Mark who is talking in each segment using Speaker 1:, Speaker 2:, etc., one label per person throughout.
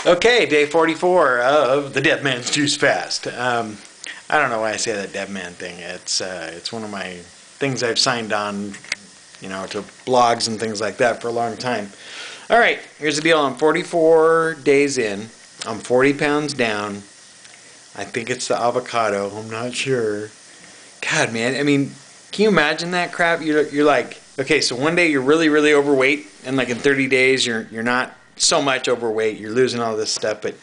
Speaker 1: Okay, day 44 of the Dead Man's Juice Fast. I don't know why I say that Dead Man thing. It's one of my things I've signed on, to blogs and things like that for a long time. All right, here's the deal. I'm 44 days in. I'm 40 pounds down. I think it's the avocado. I'm not sure. God, man. I mean, can you imagine that crap? You're like, okay, so one day you're really, really overweight, and like in 30 days you're not so much overweight. You're losing all this stuff, but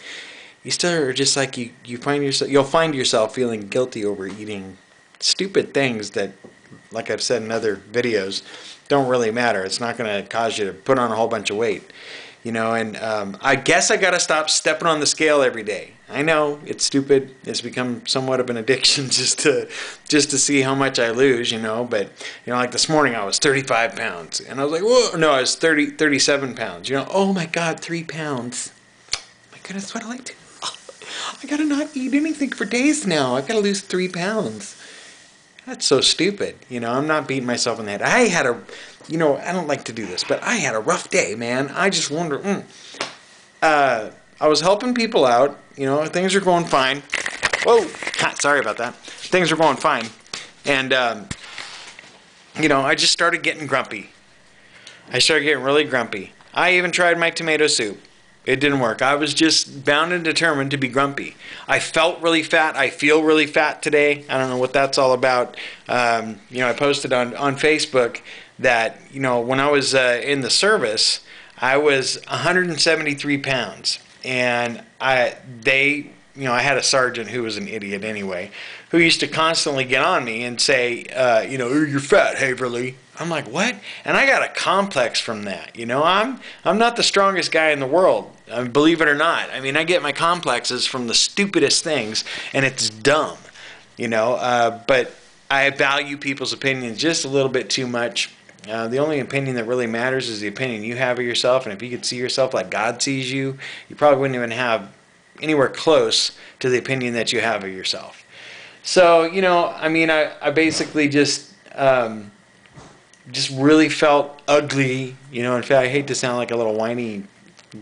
Speaker 1: you still are just like you'll find yourself feeling guilty over eating stupid things that, like I've said in other videos, don't really matter. It's not going to cause you to put on a whole bunch of weight. And I guess I got to stop stepping on the scale every day. I know it's stupid. It's become somewhat of an addiction just to see how much I lose, but like this morning I was 35 pounds and I was like, whoa, no, I was 37 pounds. Oh my God, 3 pounds. My goodness, what do I do? I got to not eat anything for days now. I got to lose 3 pounds. That's so stupid. I'm not beating myself in the head. I had I don't like to do this, but I had a rough day, man. I just wonder, I was helping people out. Things are going fine. Whoa, sorry about that. Things are going fine. And, I just started getting grumpy. I started getting really grumpy. I even tried my tomato soup. It didn't work. I was just bound and determined to be grumpy. I felt really fat. I feel really fat today. I don't know what that's all about. I posted on Facebook that, when I was in the service, I was 173 pounds. And I had a sergeant who was an idiot anyway, who used to constantly get on me and say, you're fat, Haverly. I'm like, what? And I got a complex from that. I'm not the strongest guy in the world, believe it or not. I mean, I get my complexes from the stupidest things, and it's dumb, but I value people's opinions just a little bit too much. The only opinion that really matters is the opinion you have of yourself, and if you could see yourself like God sees you, you probably wouldn't even have anywhere close to the opinion that you have of yourself. So, I basically just really felt ugly, in fact, I hate to sound like a little whiny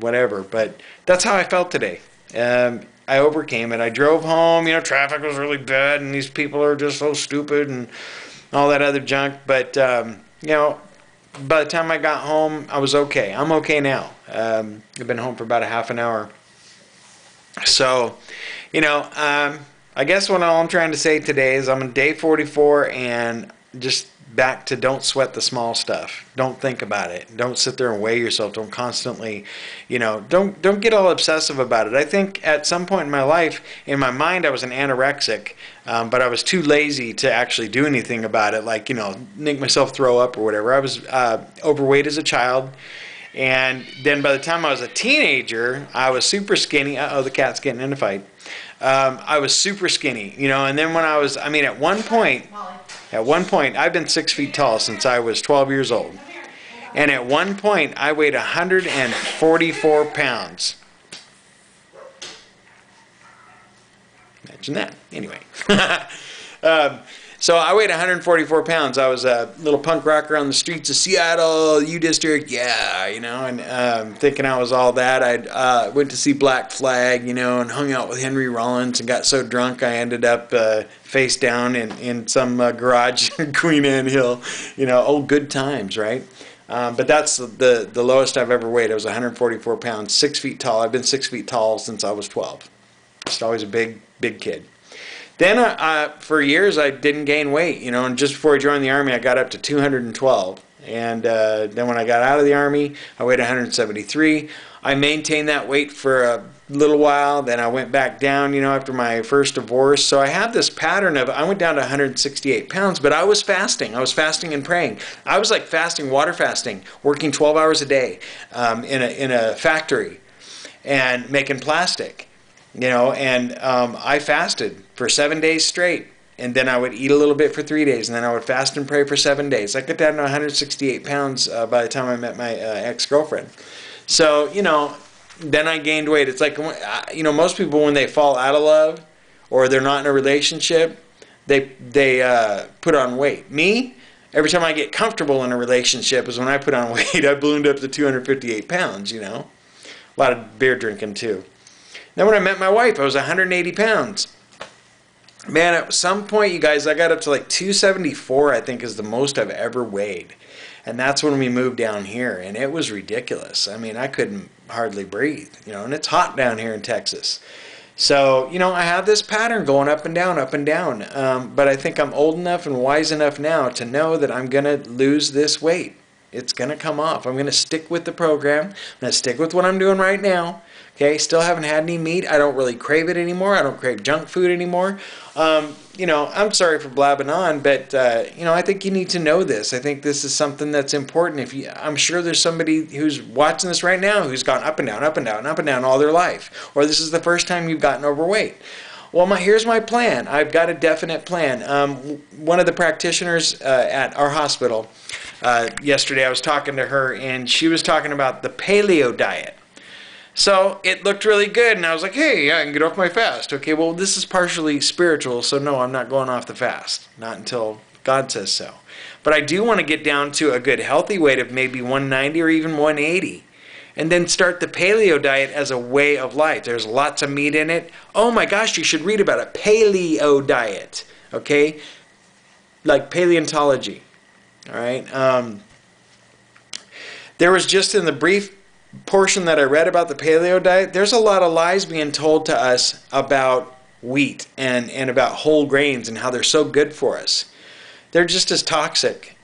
Speaker 1: whatever, but that's how I felt today. I overcame it. I drove home, traffic was really bad, and these people are just so stupid and all that other junk, but, by the time I got home, I was okay. I'm okay now. I've been home for about a half an hour. So, I guess what all I'm trying to say today is I'm on day 44 and just back to don't sweat the small stuff. Don't think about it. Don't sit there and weigh yourself. Don't constantly, don't get all obsessive about it. I think at some point in my life, in my mind, I was an anorexic, but I was too lazy to actually do anything about it, like, make myself throw up or whatever. I was overweight as a child. And then by the time I was a teenager, I was super skinny. Uh-oh, the cat's getting in a fight. I was super skinny, and then when at one point, I've been 6 feet tall since I was 12 years old. And at one point, I weighed 144 pounds. Imagine that. Anyway. So I weighed 144 pounds. I was a little punk rocker on the streets of Seattle, U-District, and thinking I was all that. I went to see Black Flag, and hung out with Henry Rollins and got so drunk I ended up face down in some garage in Queen Anne Hill. Old good times, right? But that's the lowest I've ever weighed. I was 144 pounds, 6 feet tall. I've been 6 feet tall since I was 12. Just always a big kid. Then for years I didn't gain weight, and just before I joined the Army I got up to 212. And then when I got out of the Army I weighed 173. I maintained that weight for a little while, then I went back down, after my first divorce. So I had this pattern of, I went down to 168 pounds, but I was fasting. I was fasting and praying. I was like fasting, water fasting, working 12 hours a day in a factory and making plastic. I fasted for 7 days straight, and then I would eat a little bit for 3 days, and then I would fast and pray for 7 days. I got down to 168 pounds by the time I met my ex-girlfriend. So, then I gained weight. It's like, most people when they fall out of love or they're not in a relationship, they put on weight. Me, every time I get comfortable in a relationship is when I put on weight. I ballooned up to 258 pounds, A lot of beer drinking too. Then when I met my wife, I was 180 pounds. Man, at some point, you guys, I got up to like 274, I think, is the most I've ever weighed. And that's when we moved down here, and it was ridiculous. I mean, I couldn't hardly breathe, and it's hot down here in Texas. So, I have this pattern going up and down, but I think I'm old enough and wise enough now to know that I'm going to lose this weight. It's going to come off. I'm going to stick with the program. I'm going to stick with what I'm doing right now. Okay, still haven't had any meat. I don't really crave it anymore. I don't crave junk food anymore. I'm sorry for blabbing on, but I think you need to know this. I think this is something that's important. I'm sure there's somebody who's watching this right now who's gone up and down, up and down, up and down all their life, or this is the first time you've gotten overweight. Well, here's my plan. I've got a definite plan. One of the practitioners at our hospital yesterday, I was talking to her, and she was talking about the paleo diet. So it looked really good, and I was like, hey, I can get off my fast. Okay, well, this is partially spiritual, so no, I'm not going off the fast. Not until God says so. But I do want to get down to a good healthy weight of maybe 190 or even 180. And then start the paleo diet as a way of life. There's lots of meat in it. Oh my gosh, you should read about a paleo diet. Okay? Like paleontology. All right? There was just in the brief portion that I read about the paleo diet, there's a lot of lies being told to us about wheat and about whole grains and how they're so good for us. They're just as toxic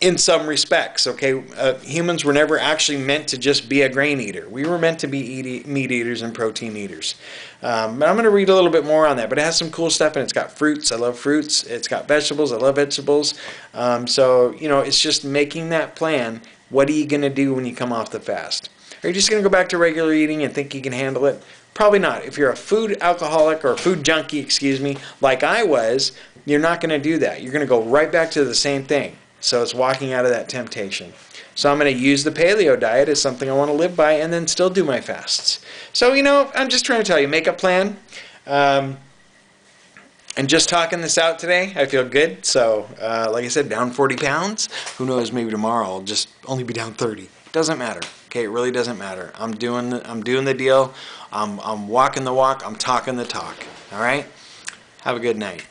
Speaker 1: in some respects. Okay, humans were never actually meant to just be a grain eater. We were meant to be meat eaters and protein eaters. But I'm going to read a little bit more on that. But it has some cool stuff, and it's got fruits. I love fruits. It's got vegetables. I love vegetables. So it's just making that plan. What are you going to do when you come off the fast? Are you just going to go back to regular eating and think you can handle it? Probably not. If you're a food alcoholic or a food junkie, like I was, you're not going to do that. You're going to go right back to the same thing. So it's walking out of that temptation. So I'm going to use the paleo diet as something I want to live by and then still do my fasts. So, I'm just trying to tell you, make a plan. And just talking this out today, I feel good. So, like I said, down 40 pounds. Who knows, maybe tomorrow I'll just only be down 30. Doesn't matter. Okay, it really doesn't matter. I'm doing the deal. I'm walking the walk. I'm talking the talk. All right? Have a good night.